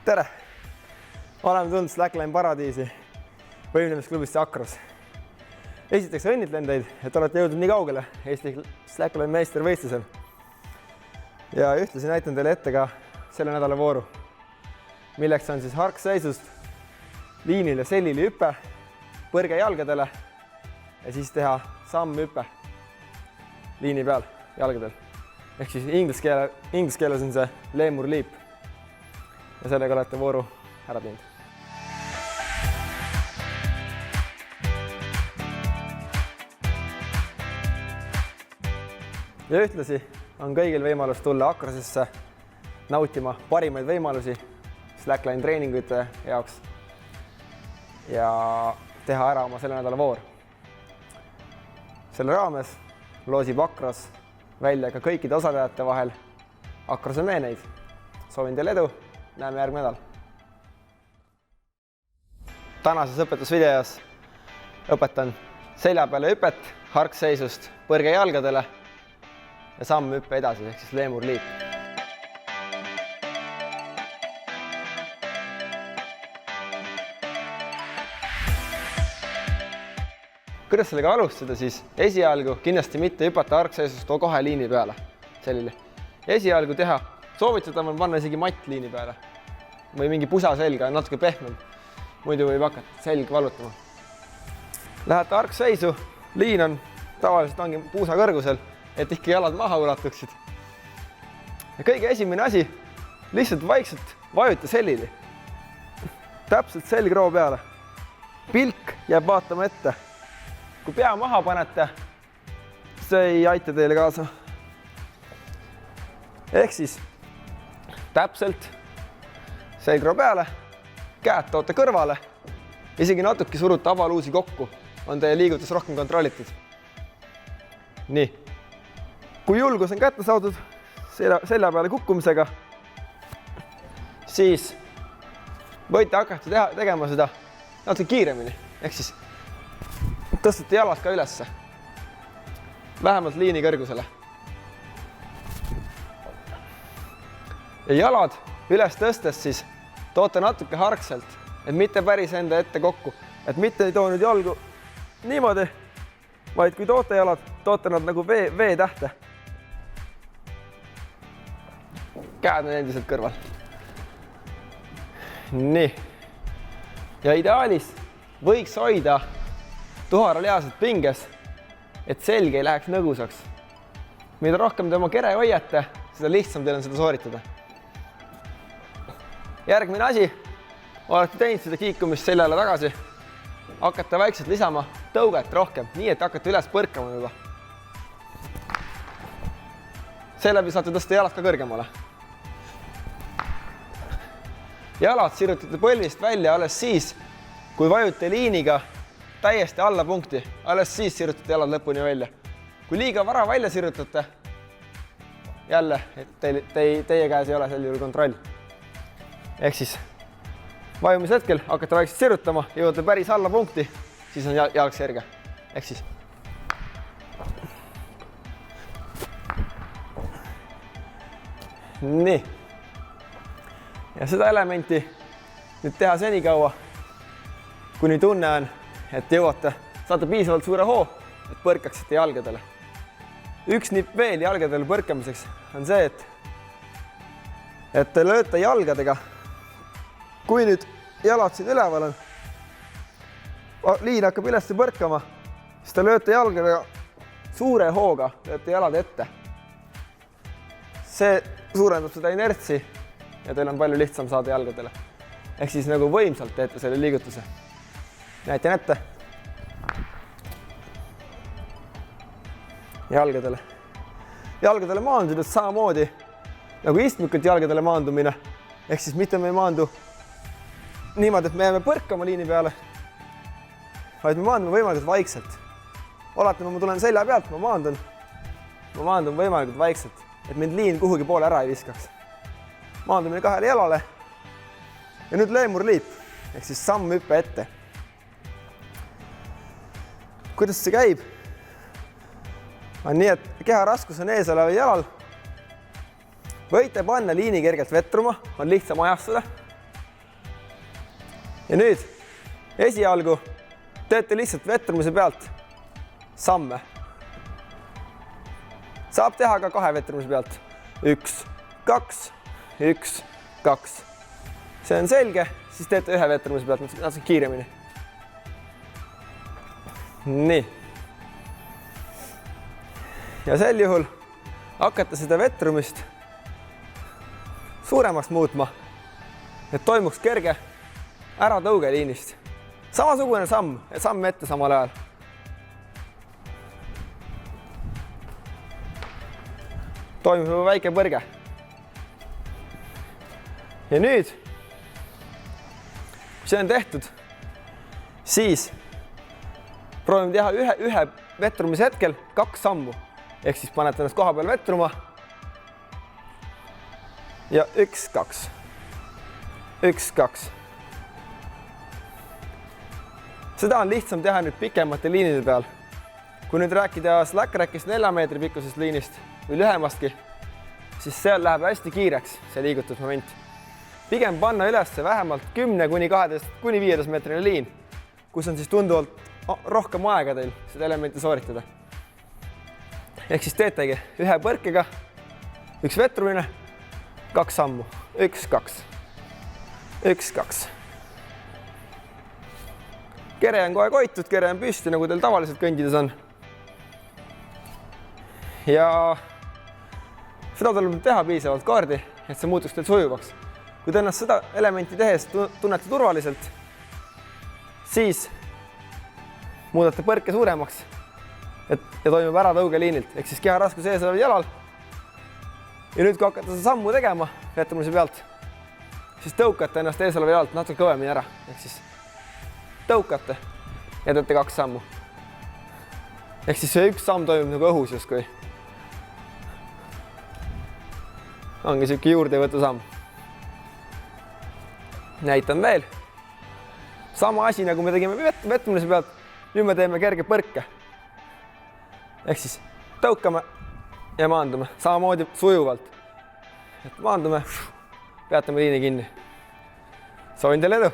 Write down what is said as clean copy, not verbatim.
Tere! Oleme tulnud Slackline paradiisi võimlemisklubisse Akros. Esiteks õnnitlen teid, et olete jõudnud nii kaugele Eesti Slackline meistervõistlusel. Ja ühtlasi näitan teile ette ka selle nädala vooru, milleks on siis harkseisust liinile sellili hüpe, põrge jalgadele ja siis teha sammhüpe liini peal jalgadel. Ehk siis inglise keeles on see lemur leap. Ja sellega olete vooru ära teinud. Ja ühtlasi on kõigil võimalus tulla Akrosesse nautima parimaid võimalusi Slackline treeningute jaoks ja teha ära oma selle nädala voor. Selle raames loosib Akros välja ka kõikide osalejate vahel Akrose meeneid. Soovin teile edu! Näeme järgmine nädal. Tänases õpetusvideos õpetan selja peale hüpet harkseisust põrge jalgadele ja sammhüppe edasi, ehk siis lemur leap. Kuidas sellega alustada, siis esialgu kindlasti mitte hüpata harkseisust kohe liini peale. Esialgu teha. Soovitatud on panna isegi matt liini peale või mingi pusa selga, natuke pehmem. Muidu võib hakata selg valutama. Lähete harkseisu, liin on tavaliselt ongi puusa kõrgusel, et ikka jalad maha ulatuksid. Ja kõige esimene asi, lihtsalt vaikselt vajuta sellili. Täpselt selgroo peale. Pilk jääb vaatama ette. Kui pea maha panete, see ei aita teile kaasa. Ehk siis täpselt selgroo peale, käed toote kõrvale, isegi natuke surute avaluusi kokku, on teie liigutus rohkem kontrollitud. Nii, kui julgus on kätte saadud selja peale kukkumisega, siis võite hakata tegema seda natuke kiiremini, ehk siis tõstate jalad ka ülesse, vähemalt liini kõrgusele. Ja jalad üles tõstes siis toote natuke harkselt, et mitte päris enda ette kokku. Et mitte ei too nüüd jalgu niimoodi, vaid kui toote jalad, toote nad nagu V-tähte. Käed on endiselt kõrval. Nii. Ja ideaalis võiks hoida tuharalihaselt pinges, et selg ei läheks nõgusaks. Mida rohkem te oma kere hoiate, seda lihtsam teil on seda sooritada. Järgmine asi, olete teinud seda kiikumist seljale tagasi, hakata vaikselt lisama tõuget rohkem, nii et hakata üles põrkama juba. Seeläbi saate tõsta jalad ka kõrgemale. Jalad sirutate põlvist välja alles siis, kui vajute liiniga täiesti alla punkti, alles siis sirutate jalad lõpuni välja. Kui liiga vara välja sirutate, jälle, teie käes ei ole sel juhul kontroll. Ehk siis vajumise hetkel hakkate vaikselt sirutama, jõuate päris alla punkti, siis on jalg sirge. Ehk siis nii. Ja seda elementi nüüd teha senikaua, kuni tunne on, et jõuate, saate piisavalt suure hoo, et põrkaksite jalgadele. Üks nipp veel jalgadele põrkamiseks on see, et te lööte jalgadega. Kui nüüd jalad siin üleval on, liin hakkab ülesse põrkama, siis te lööte jalgadega suure hooga, lööte jalad ette. See suurendab seda inertsi ja teil on palju lihtsam saada jalgadele. Ehk siis nagu võimsalt teete selle liigutuse. Näitan ette. jalgadele. Jalgadele maandudes samamoodi nagu istmikult jalgadele maandumine. Ehk siis mitte me ei maandu niimoodi, et me jääme põrkama liini peale, vaid me maandume võimalikult vaikselt. Oletame, ma tulen selja pealt, ma maandun võimalikult vaikselt, et mind liin kuhugi poole ära ei viskaks. Maandumine kahele jalale ja nüüd leemurliip ehk siis sammhüppe ette. Kuidas see käib? On nii, et keha raskus on ees oleval jalal. Võite panna liini kergelt vetruma, on lihtsam ajastada. Ja nüüd esialgu teete lihtsalt vetrumise pealt samme. Saab teha ka 2 vetrumise pealt. 1, 2, 1, 2. See on selge, siis teete 1 vetrumise pealt, natuke kiiremini. Nii. Ja sel juhul hakkate seda vetrumist suuremaks muutma, et toimuks kerge äratõuge liinist. Samasugune samm ette samal ajal. Toimub juba väike põrge. Ja nüüd, kui see on tehtud, siis proovime teha ühe vetrumise hetkel 2 sammu. Ehk siis panete ennast koha peal vetruma ja 1, 2, 1, 2. Seda on lihtsam teha nüüd pikemate liinide peal. Kui nüüd rääkida slack-rackist 4 meetri pikkusest liinist või lühemastki, siis seal läheb hästi kiireks see liigutusmoment. Pigem panna üles vähemalt 10 kuni 12 kuni 15 meetrine liin, kus on siis tunduvalt rohkem aega teil seda elementi sooritada. Ehk siis teetegi 1 põrkega, 1 vetrumine, 2 sammu. 1, 2. 1, 2. Kere on kohe koitud, kere on püsti, nagu teil tavaliselt kõndides on. Ja seda tuleb teha piisavalt kordi, et see muutuks teil sujuvaks. Kui te ennast seda elementi tehes tunnete turvaliselt, siis muudate põrke suuremaks ja toimub äratõuge liinilt. Ehk siis keha raskus ees oleval jalal. Ja nüüd, kui hakkate seda sammu tegema vetrumise pealt, siis tõukate ennast ees oleval jalalt natuke kõvemini ära. Ehk siis tõukate ja teete 2 sammu. Ehk siis see 1 samm toimub nagu õhus justkui. Ongi siuke juurdevõtu samm. Näitan veel. Sama asi, nagu me tegime vetrumise pealt, nüüd me teeme kerge põrke. Ehk siis tõukame ja maandume samamoodi sujuvalt. Et maandume, peatame liini kinni. Soovin teile edu!